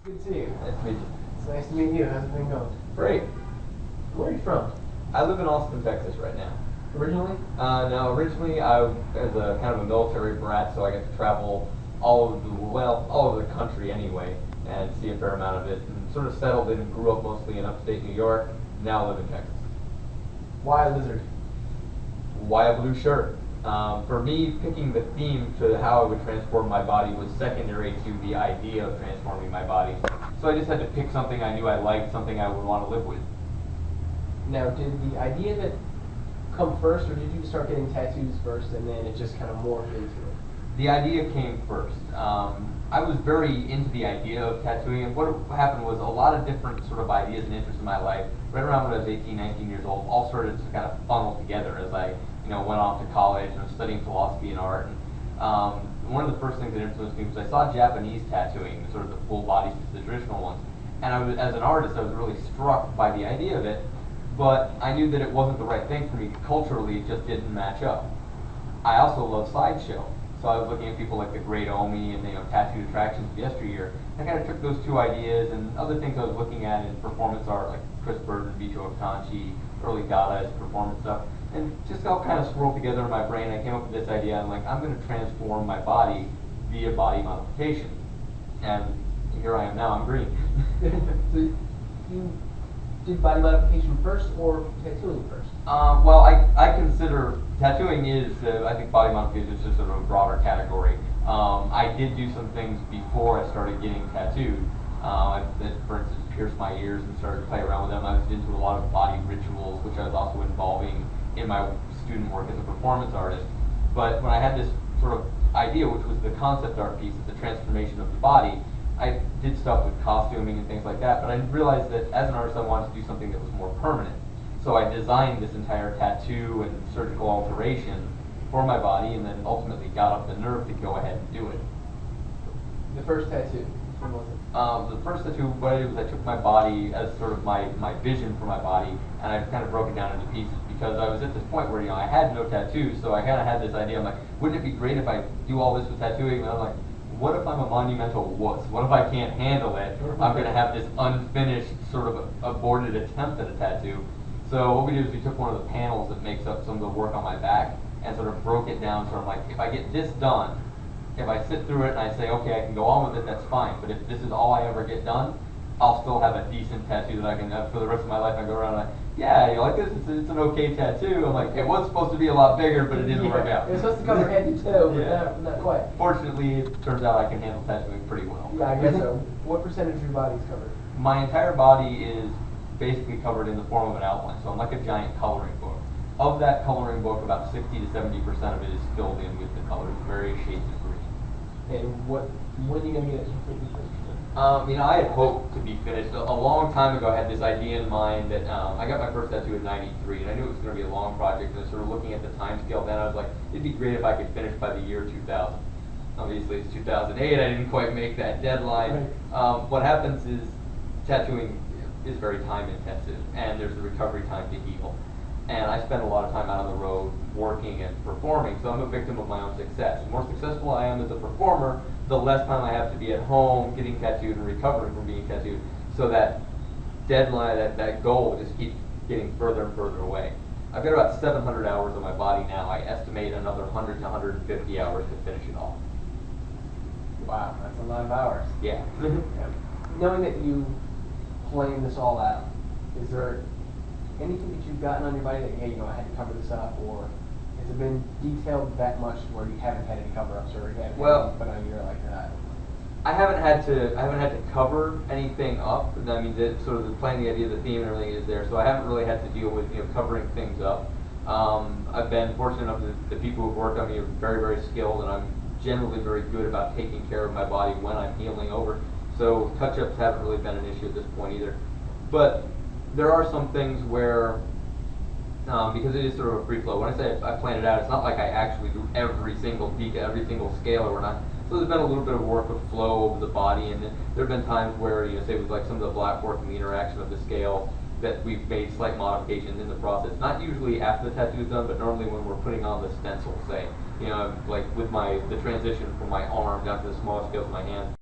Good to see you. Nice to meet you. It's nice to meet you. How's everything going? Great. Where are you from? I live in Austin, Texas right now. Originally? No, originally I was a kind of a military brat, so I get to travel all over the country anyway, and see a fair amount of it, and sort of settled in and grew up mostly in upstate New York, now live in Texas. Why Lizzard? Why a blue shirt? For me, picking the theme to how I would transform my body was secondary to the idea of transforming my body. So I just had to pick something I knew I liked, something I would want to live with. Now, did the idea of it come first, or did you start getting tattoos first and then it just kind of morphed into it? The idea came first. I was very into the idea of tattooing, and what happened was a lot of different sort of ideas and interests in my life, right around when I was 18, 19 years old, all started to kind of funnel together as I went off to college and was studying philosophy and art. And one of the first things that influenced me was I saw Japanese tattooing, sort of the full body, the traditional ones. And as an artist, I was really struck by the idea of it, but I knew that it wasn't the right thing for me. Culturally, it just didn't match up. I also love sideshow. So I was looking at people like the Great Omi and tattooed attractions of yesteryear. I kind of took those two ideas and other things I was looking at in performance art, like Chris Burden, Vito Acconci, early Dadaist performance stuff, and just all kind of swirled together in my brain. I came up with this idea. I'm like, I'm going to transform my body via body modification, and here I am now. I'm green. So you did body modification first or tattooing first? Well, I consider tattooing is, I think body modification is just sort of a broader category. I did do some things before I started getting tattooed. For instance, pierced my ears and started to play around with them. I was into a lot of body rituals, which I was also involving in my student work as a performance artist. But when I had this sort of idea, which was the concept art piece, the transformation of the body, I did stuff with costuming and things like that, but I realized that as an artist I wanted to do something that was more permanent. So I designed this entire tattoo and surgical alteration for my body, and then ultimately got up the nerve to go ahead and do it. The first tattoo, when was it? The first tattoo, what I did was I took my body as sort of my vision for my body, and I kind of broke it down into pieces, because I was at this point where I had no tattoos, so I kind of had this idea. I'm like, wouldn't it be great if I do all this with tattooing? And I'm like, what if I'm a monumental wuss? What if I can't handle it? I'm going to have this unfinished, sort of aborted attempt at a tattoo. So what we did is we took one of the panels that makes up some of the work on my back and sort of broke it down. So I'm like, if I get this done, if I sit through it and I say, okay, I can go on with it, that's fine. But if this is all I ever get done, I'll still have a decent tattoo that I can have for the rest of my life. I go around and yeah, you like this? It's an okay tattoo. I'm like, it was supposed to be a lot bigger, but it didn't work out. It was supposed to cover head to toe, but not quite. Fortunately, it turns out I can handle tattooing pretty well. Yeah, I guess so. What percentage of your body is covered? My entire body is basically covered in the form of an outline, so I'm like a giant coloring book. Of that coloring book, about 60 to 70% of it is filled in with the colors, various shades of green. And when are you going to get it completely finished? I had hoped to be finished. A long time ago, I had this idea in mind that I got my first tattoo in '93, and I knew it was going to be a long project, and I was sort of looking at the time scale then. I was like, it'd be great if I could finish by the year 2000. Obviously, it's 2008. I didn't quite make that deadline. Right. What happens is tattooing is very time intensive, and there's the recovery time to heal. And I spend a lot of time out on the road working and performing, so I'm a victim of my own success. The more successful I am as a performer, the less time I have to be at home getting tattooed and recovering from being tattooed. So that deadline, that goal just keeps getting further and further away. I've got about 700 hours on my body now. I estimate another 100 to 150 hours to finish it all. Wow, that's a lot of hours. Yeah. Knowing that you planned this all out, is there anything that you've gotten on your body that, hey, I had to cover this up, or has it been detailed that much where you haven't had any cover-ups, or you haven't had put on your like that? I haven't had to cover anything up. I mean, sort of playing the idea of the theme and everything is there, so I haven't really had to deal with covering things up. I've been fortunate enough that the people who've worked on me are very, very skilled, and I'm generally very good about taking care of my body when I'm healing over. So touch-ups haven't really been an issue at this point either. But there are some things where, because it is sort of a free flow, when I say I plan it out, it's not like I actually do every single detail, every single scale or not. So there's been a little bit of work with flow over the body, and there have been times where, say with like some of the black work and the interaction of the scale, that we've made slight modifications in the process. Not usually after the tattoo is done, but normally when we're putting on the stencil, say, like with the transition from my arm down to the smallest scales of my hand.